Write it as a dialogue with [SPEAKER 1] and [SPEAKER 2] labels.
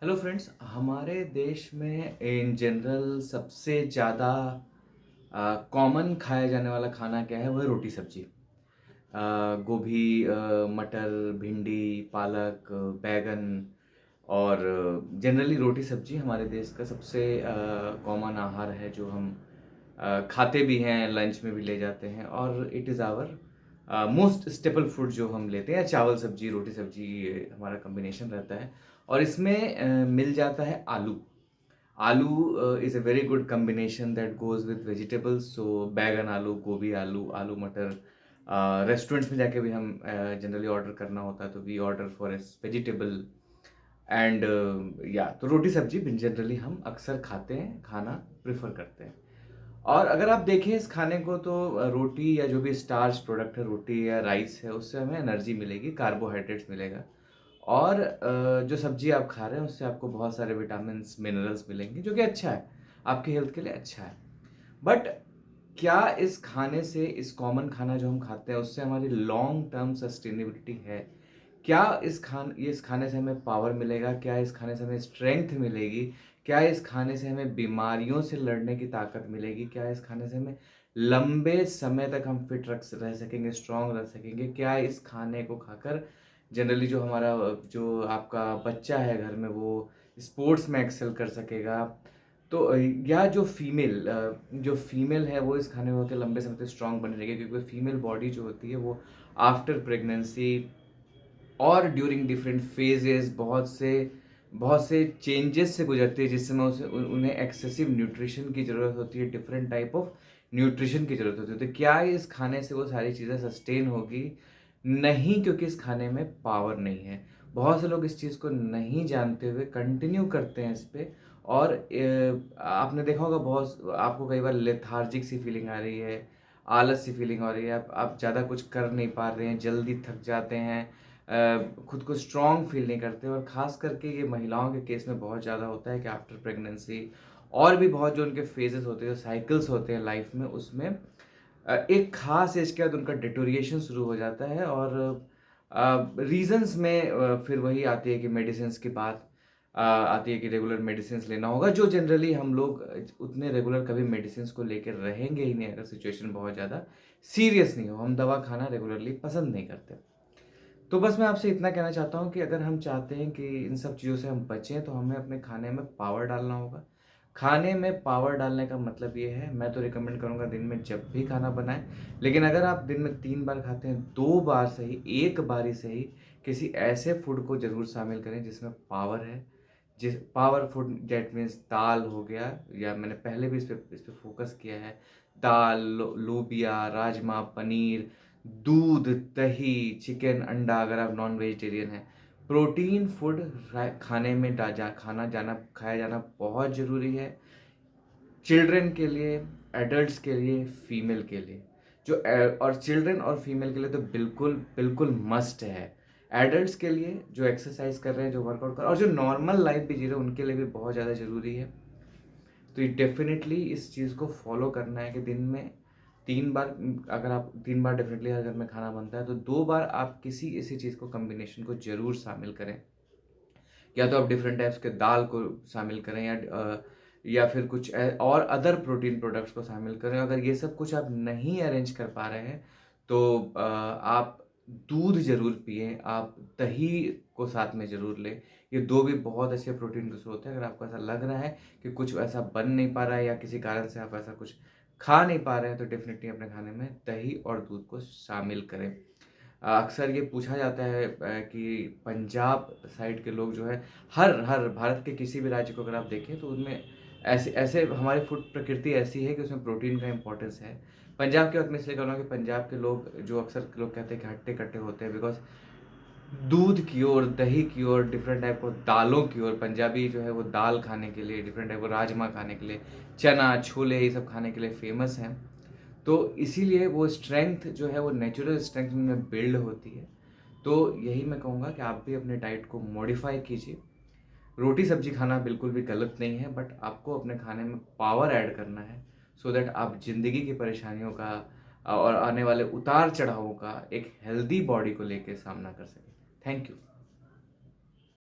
[SPEAKER 1] Hello friends, हमारे देश में इन जनरल सबसे ज़्यादा कॉमन खाया जाने वाला खाना क्या है? वो है रोटी सब्जी। गोभी, मटर, भिंडी, पालक, बैगन और जनरली रोटी सब्जी हमारे देश का सबसे कॉमन आहार है जो हम खाते भी हैं, लंच में भी ले जाते हैं और it is our most staple food जो हम लेते हैं। चावल सब्जी, रोटी सब्जी, ये हमारा कॉम्बिनेशन रहता है और इसमें मिल जाता है आलू। Aloo is a very good combination that goes with vegetables. So बैगन आलू, गोभी आलू, आलू मटर। रेस्टोरेंट्स में जाके भी हम जनरली ऑर्डर करना होता है तो we order for us vegetable and या तो रोटी सब्जी जनरली हम अक्सर खाते हैं, खाना प्रेफर करते हैं। और अगर आप देखें इस खाने को तो रोटी या जो भी स्टार्च प्रोडक्ट है, रोटी या राइस है, उससे हमें एनर्जी मिलेगी, कार्बोहाइड्रेट्स मिलेगा। और जो सब्जी आप खा रहे हैं उससे आपको बहुत सारे विटामिन्स, मिनरल्स मिलेंगे जो कि अच्छा है, आपकी हेल्थ के लिए अच्छा है। बट क्या इस खाने से, इस कॉमन खाना जो हम खाते हैं उससे हमारी लॉन्ग टर्म सस्टेनेबिलिटी है? क्या इस खाने से हमें पावर मिलेगा? क्या इस खाने से हमें स्ट्रेंथ मिलेगी? क्या इस खाने से हमें बीमारियों से लड़ने की ताकत मिलेगी? क्या इस खाने से हमें लंबे समय तक हम फिट रह सकेंगे, स्ट्रांग रह सकेंगे? क्या इस खाने को खाकर जनरली जो आपका बच्चा है घर में वो स्पोर्ट्स में एक्सेल कर सकेगा? तो या जो फीमेल है वो इस खाने को होकर लंबे समय तक स्ट्रांग बनी रहेगी, क्योंकि फीमेल बॉडी जो होती है वो आफ्टर प्रेगनेंसी और ड्यूरिंग डिफरेंट फेजेस बहुत से चेंजेस से गुजरती है, जिस समय उन्हें एक्सेसिव न्यूट्रिशन की ज़रूरत होती है, डिफरेंट टाइप ऑफ न्यूट्रिशन की ज़रूरत होती है। तो क्या इस खाने से वो सारी चीज़ें सस्टेन होगी? नहीं, क्योंकि इस खाने में पावर नहीं है। बहुत से लोग इस चीज़ को नहीं जानते हुए कंटिन्यू करते हैं इस पे। और आपने देखा होगा, बहुत आपको कई बार लेथार्जिक सी फीलिंग आ रही है, आलस सी फीलिंग आ रही है, आप ज़्यादा कुछ कर नहीं पा रहे हैं, जल्दी थक जाते हैं, खुद को स्ट्रॉन्ग फील नहीं करते। और ख़ास करके ये महिलाओं के केस में बहुत ज़्यादा होता है कि आफ्टर प्रेगनेंसी और भी बहुत जो उनके फेजेस होते हैं, साइकिल्स होते हैं लाइफ में, उसमें एक ख़ास एज के बाद उनका डिटोरिएशन शुरू हो जाता है। और रीजंस में फिर वही आती है कि मेडिसिन्स की बात आती है कि रेगुलर मेडिसिन्स लेना होगा, जो जनरली हम लोग उतने रेगुलर कभी मेडिसिन्स को लेकर रहेंगे ही नहीं अगर सिचुएशन बहुत ज़्यादा सीरियस नहीं हो। हम दवा खाना रेगुलरली पसंद नहीं करते। तो बस मैं आपसे इतना कहना चाहता हूँ कि अगर हम चाहते हैं कि इन सब चीज़ों से हम बचें तो हमें अपने खाने में पावर डालना होगा। खाने में पावर डालने का मतलब ये है, मैं तो रिकमेंड करूँगा दिन में जब भी खाना बनाएँ, लेकिन अगर आप दिन में 3 बार खाते हैं, 2 बार सही, 1 बार ही सही, किसी ऐसे फूड को ज़रूर शामिल करें जिसमें पावर है। जिस पावर फूड दैट मीन्स दाल हो गया, या मैंने पहले भी इस पे फ़ोकस किया है। दाल, लोबिया, राजमा, पनीर, दूध, दही, चिकन, अंडा, अगर आप नॉन वेजिटेरियन हैं। प्रोटीन फूड खाने में खाया जाना बहुत ज़रूरी है। चिल्ड्रन के लिए, एडल्ट्स के लिए, फीमेल के लिए। और चिल्ड्रन और फीमेल के लिए तो बिल्कुल बिल्कुल मस्ट है। एडल्ट्स के लिए जो एक्सरसाइज कर रहे हैं, जो वर्कआउट कर रहे हैं और जो नॉर्मल लाइफ भी जी रहे हैं, उनके लिए भी बहुत ज़्यादा ज़रूरी है। तो ये डेफिनेटली इस चीज़ को फॉलो करना है कि दिन में 3 बार, अगर आप 3 बार डेफिनेटली अगर घर में खाना बनता है तो 2 बार आप किसी ऐसी चीज़ को कॉम्बिनेशन को ज़रूर शामिल करें। या तो आप डिफरेंट टाइप्स के दाल को शामिल करें, या फिर कुछ और अदर प्रोटीन प्रोडक्ट्स को शामिल करें। अगर ये सब कुछ आप नहीं अरेंज कर पा रहे हैं तो आप दूध ज़रूर पिएँ, आप दही को साथ में ज़रूर लें। ये 2 भी बहुत अच्छे प्रोटीन के स्रोत हैं। अगर आपको ऐसा लग रहा है कि कुछ ऐसा बन नहीं पा रहा है या किसी कारण से आप ऐसा कुछ खा नहीं पा रहे हैं, तो डेफ़िनिटली अपने खाने में दही और दूध को शामिल करें। अक्सर ये पूछा जाता है कि पंजाब साइड के लोग जो है, हर हर भारत के किसी भी राज्य को अगर आप देखें तो उनमें ऐसे ऐसे हमारी फूड प्रकृति ऐसी है कि उसमें प्रोटीन का इम्पोर्टेंस है। पंजाब की बात मैं इसलिए कर रहा हूँ कि पंजाब के लोग, जो अक्सर लोग कहते हैं कि हट्टे-कट्टे होते हैं, बिकॉज़ दूध की ओर, दही की ओर, डिफरेंट टाइप ऑफ दालों की ओर, पंजाबी जो है वो दाल खाने के लिए, डिफरेंट टाइप ऑफ राजमा खाने के लिए, चना, छोले, ये सब खाने के लिए फ़ेमस हैं। तो इसीलिए वो स्ट्रेंथ जो है वो नेचुरल स्ट्रेंथ में बिल्ड होती है। तो यही मैं कहूँगा कि आप भी अपने डाइट को मॉडिफ़ाई कीजिए। रोटी सब्ज़ी खाना बिल्कुल भी गलत नहीं है, बट आपको अपने खाने में पावर ऐड करना है, सो दैट आप ज़िंदगी की परेशानियों का और आने वाले उतार-चढ़ावों का एक हेल्दी बॉडी को लेके सामना कर सकें। Thank you.